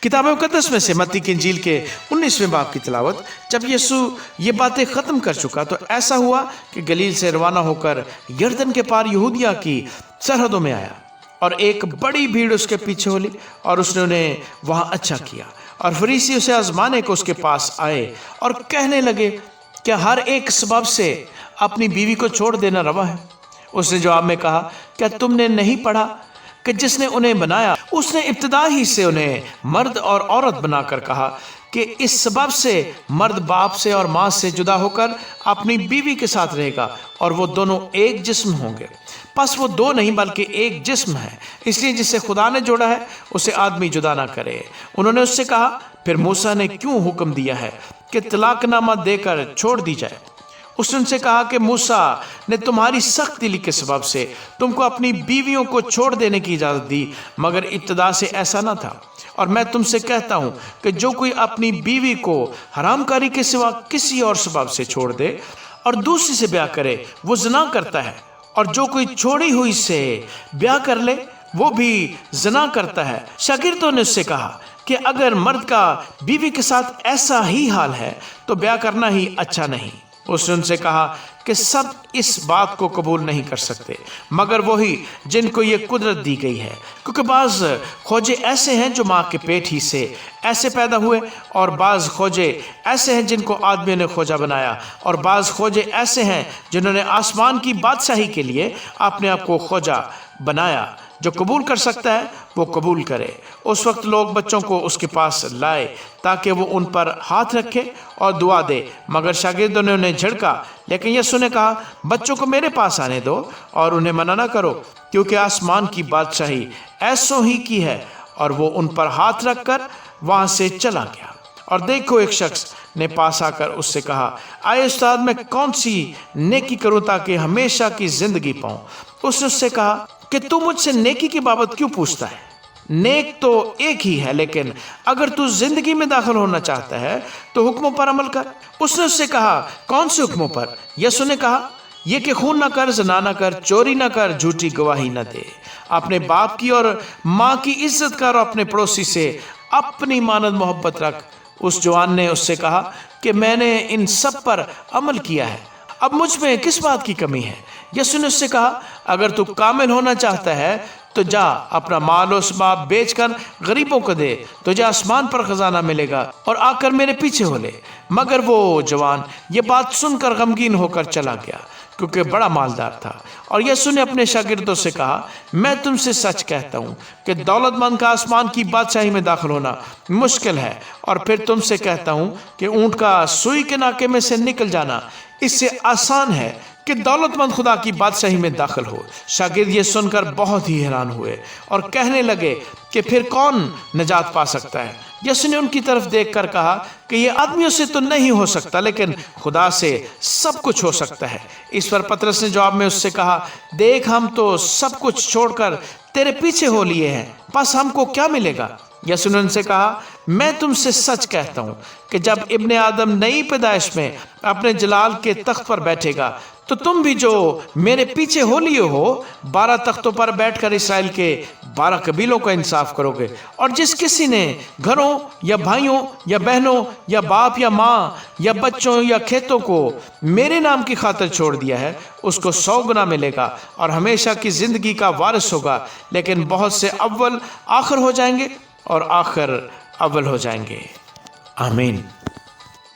کتاب مقدس میں سے متی کی انجیل کے 19ویں باب کی تلاوت۔ جب یسوع یہ باتیں ختم کر چکا تو ایسا ہوا کہ گلیل سے روانہ ہو کر یردن کے پار یہودیہ کی سرحدوں میں آیا، اور ایک بڑی بھیڑ اس کے پیچھے ہو لی، اور اس نے انہیں وہاں اچھا کیا۔ اور فریسی اسے آزمانے کو اس کے پاس آئے اور کہنے لگے، کیا ہر ایک سبب سے اپنی بیوی کو چھوڑ دینا روا ہے؟ اس نے جواب میں کہا، کیا تم نے نہیں پڑھا کہ جس نے انہیں بنایا اس نے ابتدا ہی سے انہیں مرد اور عورت بنا کر کہا کہ اس سبب سے مرد باپ سے اور ماں سے جدا ہو کر اپنی بیوی کے ساتھ رہے گا، اور وہ دونوں ایک جسم ہوں گے۔ پس وہ دو نہیں بلکہ ایک جسم ہے، اس لیے جسے خدا نے جوڑا ہے اسے آدمی جدا نہ کرے۔ انہوں نے اس سے کہا، پھر موسیٰ نے کیوں حکم دیا ہے کہ طلاق نامہ دے کر چھوڑ دی جائے؟ اس نے ان سے کہا کہ موسیٰ نے تمہاری سخت دلی کے سبب سے تم کو اپنی بیویوں کو چھوڑ دینے کی اجازت دی، مگر ابتدا سے ایسا نہ تھا۔ اور میں تم سے کہتا ہوں کہ جو کوئی اپنی بیوی کو حرام کاری کے سوا کسی اور سبب سے چھوڑ دے اور دوسری سے بیاہ کرے وہ زنا کرتا ہے، اور جو کوئی چھوڑی ہوئی سے بیاہ کر لے وہ بھی زنا کرتا ہے۔ شاگردوں نے اس سے کہا کہ اگر مرد کا بیوی کے ساتھ ایسا ہی حال ہے تو بیاہ کرنا ہی اچھا نہیں۔ اس نے ان سے کہا کہ سب اس بات کو قبول نہیں کر سکتے مگر وہی جن کو یہ قدرت دی گئی ہے، کیونکہ بعض کھوجے ایسے ہیں جو ماں کے پیٹ ہی سے ایسے پیدا ہوئے، اور بعض کھوجے ایسے ہیں جن کو آدمی نے کھوجا بنایا، اور بعض کھوجے ایسے ہیں جنہوں نے آسمان کی بادشاہی کے لیے اپنے آپ کو کھوجا بنایا۔ جو قبول کر سکتا ہے وہ قبول کرے۔ اس وقت لوگ بچوں کو اس کے پاس لائے تاکہ وہ ان پر ہاتھ رکھے اور دعا دے، مگر شاگردوں نے انہیں جھڑکا۔ لیکن یسوع نے کہا، بچوں کو میرے پاس آنے دو اور انہیں منع نہ کرو، کیونکہ آسمان کی بادشاہی ایسوں ہی کی ہے۔ اور وہ ان پر ہاتھ رکھ کر وہاں سے چلا گیا۔ اور دیکھو، ایک شخص نے پاس آ کر اس سے کہا، آئے استاد، میں کون سی نیکی کروں تاکہ ہمیشہ کی زندگی پاؤں؟ اس نے اس سے کہا کہ تو مجھ سے نیکی کی بابت کیوں پوچھتا ہے؟ نیک تو ایک ہی ہے، لیکن اگر تو زندگی میں داخل ہونا چاہتا ہے تو حکموں پر عمل کر۔ اس نے اس سے کہا، کون سے حکموں پر؟ یسوع نے کہا، یہ کہ خون نہ کر، زنا نہ کر، چوری نہ کر، جھوٹی گواہی نہ دے، اپنے باپ کی اور ماں کی عزت کر، اور اپنے پڑوسی سے اپنی مانند محبت رکھ۔ اس جوان نے اس سے کہا کہ میں نے ان سب پر عمل کیا ہے، اب مجھ میں کس بات کی کمی ہے؟ یسوع نے اس سے کہا، اگر تو کامل ہونا چاہتا ہے تو جا اپنا مال و اسباب بیچ کر غریبوں کو دے، تجھے آسمان پر خزانہ ملے گا، اور آ کر میرے پیچھے ہو لے۔ مگر وہ جوان یہ بات سن کر غمگین ہو کر چلا گیا، کیونکہ بڑا مالدار تھا۔ اور یسوع نے اپنے شاگردوں سے کہا، میں تم سے سچ کہتا ہوں کہ دولت مند کا آسمان کی بادشاہی میں داخل ہونا مشکل ہے۔ اور پھر تم سے کہتا ہوں کہ اونٹ کا سوئی کے ناکے میں سے نکل جانا اس سے آسان ہے کہ دولت مند خدا کی بادشاہی میں داخل ہو۔ شاگرد یہ سن کر بہت ہی حیران ہوئے اور کہنے لگے کہ پھر کون نجات پا سکتا ہے؟ یسوع نے ان کی طرف دیکھ کر کہا کہ یہ آدمیوں سے تو نہیں ہو سکتا، لیکن خدا سے سب کچھ ہو سکتا ہے۔ اس پر پطرس نے جواب میں اس سے کہا، دیکھ، ہم تو سب کچھ چھوڑ کر تیرے پیچھے ہو لیے ہیں، پس ہم کو کیا ملے گا؟ یسوع نے ان سے کہا، میں تم سے سچ کہتا ہوں کہ جب ابن آدم نئی پیدائش میں اپنے جلال کے تخت پر بیٹھے گا تو تم بھی جو میرے پیچھے ہو لیے ہو 12 تختوں پر بیٹھ کر اسرائیل کے 12 قبیلوں کا انصاف کرو گے۔ اور جس کسی نے گھروں یا بھائیوں یا بہنوں یا باپ یا ماں یا بچوں یا کھیتوں کو میرے نام کی خاطر چھوڑ دیا ہے، اس کو 100 گنا ملے گا اور ہمیشہ کی زندگی کا وارث ہوگا۔ لیکن بہت سے اول آخر ہو جائیں گے اور آخر اول ہو جائیں گے۔ آمین۔